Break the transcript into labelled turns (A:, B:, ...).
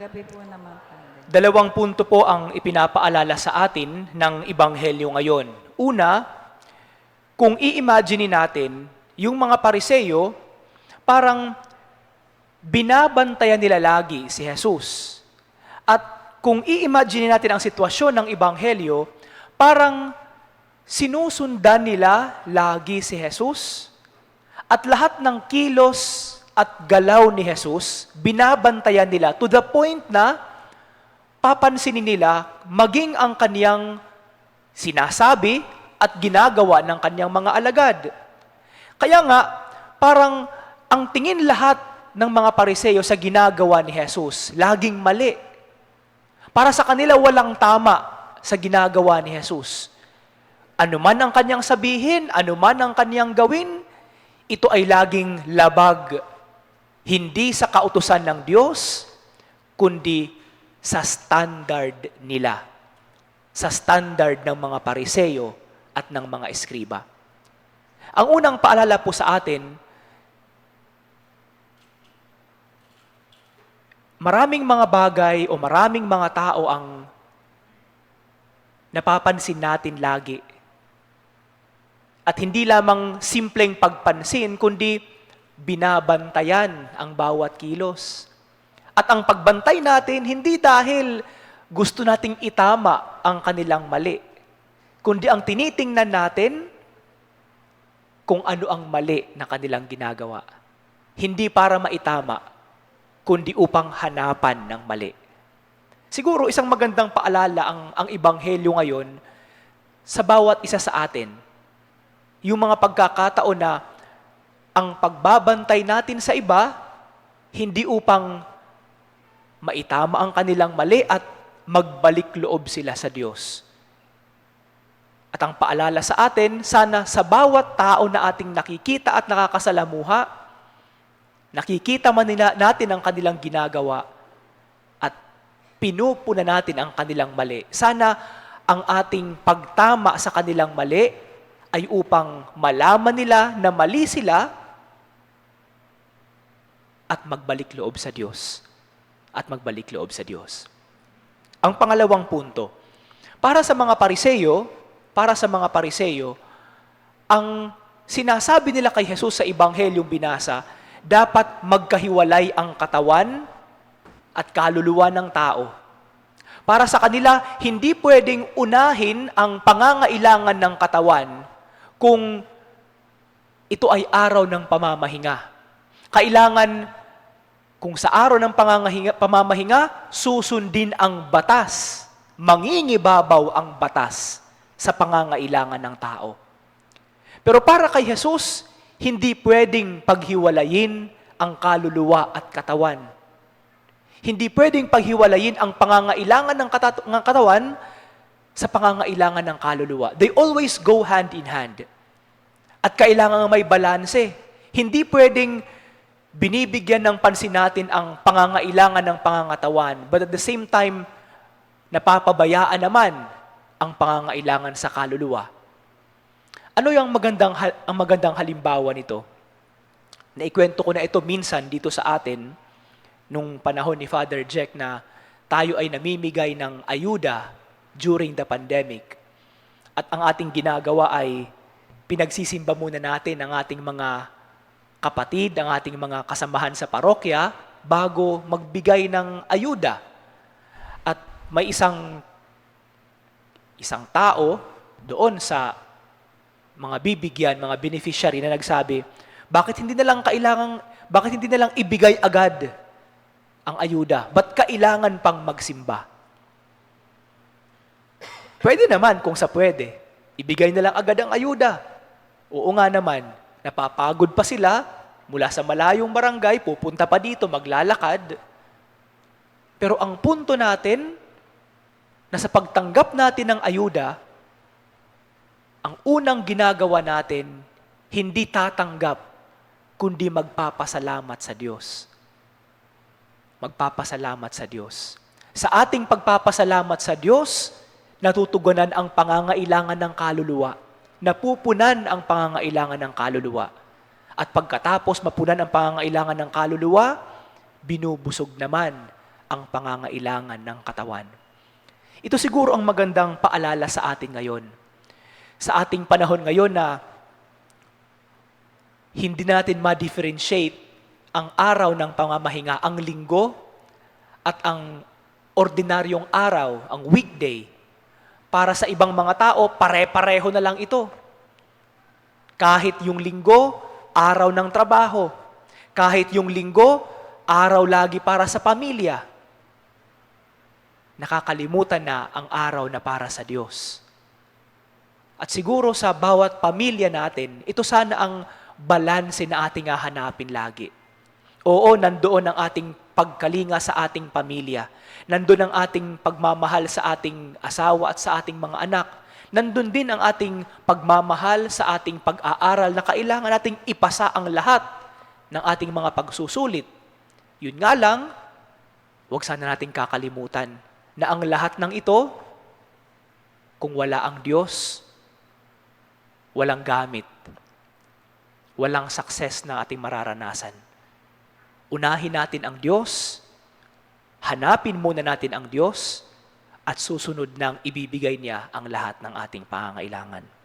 A: Gabi po naman, Father.
B: Dalawang punto po ang ipinapaalala sa atin ng Ebanghelyo ngayon. Una, kung i-imagine natin, yung mga Pariseyo, parang binabantayan nila lagi si Jesus. At kung i-imagine natin ang sitwasyon ng Ebanghelyo, parang sinusundan nila lagi si Jesus. At lahat ng kilos at galaw ni Jesus, binabantayan nila to the point na papansinin nila maging ang kaniyang sinasabi at ginagawa ng kaniyang mga alagad. Kaya nga, parang ang tingin lahat ng mga Pariseo sa ginagawa ni Jesus, laging mali. Para sa kanila, walang tama sa ginagawa ni Jesus. Ano man ang kaniyang sabihin, ano man ang kaniyang gawin, ito ay laging labag. Hindi sa kautusan ng Diyos, kundi sa standard nila. Sa standard ng mga Pariseo at ng mga eskriba. Ang unang paalala po sa atin, maraming mga bagay o maraming mga tao ang napapansin natin lagi. At hindi lamang simpleng pagpansin, kundi binabantayan ang bawat kilos. At ang pagbantay natin, hindi dahil gusto nating itama ang kanilang mali, kundi ang tinitingnan natin kung ano ang mali na kanilang ginagawa. Hindi para maitama, kundi upang hanapan ng mali. Siguro isang magandang paalala ang Ebanghelyo ngayon sa bawat isa sa atin. Yung mga pagkakataon na ang pagbabantay natin sa iba, hindi upang maitama ang kanilang mali at magbalik loob sila sa Diyos. At ang paalala sa atin, sana sa bawat tao na ating nakikita at nakakasalamuha, nakikita man natin ang kanilang ginagawa at pinupuna natin ang kanilang mali. Sana ang ating pagtama sa kanilang mali ay upang malaman nila na mali sila at magbalik loob sa Diyos. At magbalik loob sa Diyos. Ang pangalawang punto, para sa mga Pariseyo, ang sinasabi nila kay Jesus sa Ebanghelyong binasa, dapat magkahiwalay ang katawan at kaluluwa ng tao. Para sa kanila, hindi pwedeng unahin ang pangangailangan ng katawan kung ito ay araw ng pamamahinga. Kailangan, kung sa araw ng pamamahinga, susundin ang batas. Mangingibabaw ang batas sa pangangailangan ng tao. Pero para kay Jesus, hindi pwedeng paghiwalayin ang kaluluwa at katawan. Hindi pwedeng paghiwalayin ang pangangailangan ng katawan sa pangangailangan ng kaluluwa. They always go hand in hand. At kailangan may balanse. Hindi pwedeng binibigyan ng pansin natin ang pangangailangan ng pangangatawan, but at the same time, napapabayaan naman ang pangangailangan sa kaluluwa. Ano yung ang magandang halimbawa nito? Naikwento ko na ito minsan dito sa atin, nung panahon ni Father Jack na tayo ay namimigay ng ayuda during the pandemic. At ang ating ginagawa ay pinagsisimba muna natin ang ating mga kapatid, ang ating mga kasamahan sa parokya, bago magbigay ng ayuda. At may isang tao doon sa mga bibigyan, mga beneficiary na nagsabi, bakit hindi na lang ibigay agad ang ayuda? Ba't kailangan pang magsimba? Pwede naman kung sa pwede. Ibigay na lang agad ang ayuda. Oo nga naman, napapagod pa sila, mula sa malayong barangay, pupunta pa dito, maglalakad. Pero ang punto natin, na sa pagtanggap natin ng ayuda, ang unang ginagawa natin, hindi tatanggap, kundi magpapasalamat sa Diyos. Magpapasalamat sa Diyos. Sa ating pagpapasalamat sa Diyos, natutugunan ang pangangailangan ng kaluluwa. Napupunan ang pangangailangan ng kaluluwa. At pagkatapos mapunan ang pangangailangan ng kaluluwa, binubusog naman ang pangangailangan ng katawan. Ito siguro ang magandang paalala sa atin ngayon. Sa ating panahon ngayon na hindi natin ma-differentiate ang araw ng pamamahinga, ang linggo at ang ordinaryong araw, ang weekday. Para sa ibang mga tao, pare-pareho na lang ito. Kahit yung linggo, araw ng trabaho. Kahit yung linggo, araw lagi para sa pamilya. Nakakalimutan na ang araw na para sa Diyos. At siguro sa bawat pamilya natin, ito sana ang balanse na ating hahanapin lagi. Oo, nandoon ang ating pagkalinga sa ating pamilya. Nandoon ang ating pagmamahal sa ating asawa at sa ating mga anak. Nandun din ang ating pagmamahal sa ating pag-aaral na kailangan nating ipasa ang lahat ng ating mga pagsusulit. Yun nga lang, huwag sana nating kakalimutan na ang lahat ng ito, kung wala ang Diyos, walang gamit, walang success na ating mararanasan. Unahin natin ang Diyos, hanapin muna natin ang Diyos, at susunod nang ibibigay niya ang lahat ng ating pangangailangan.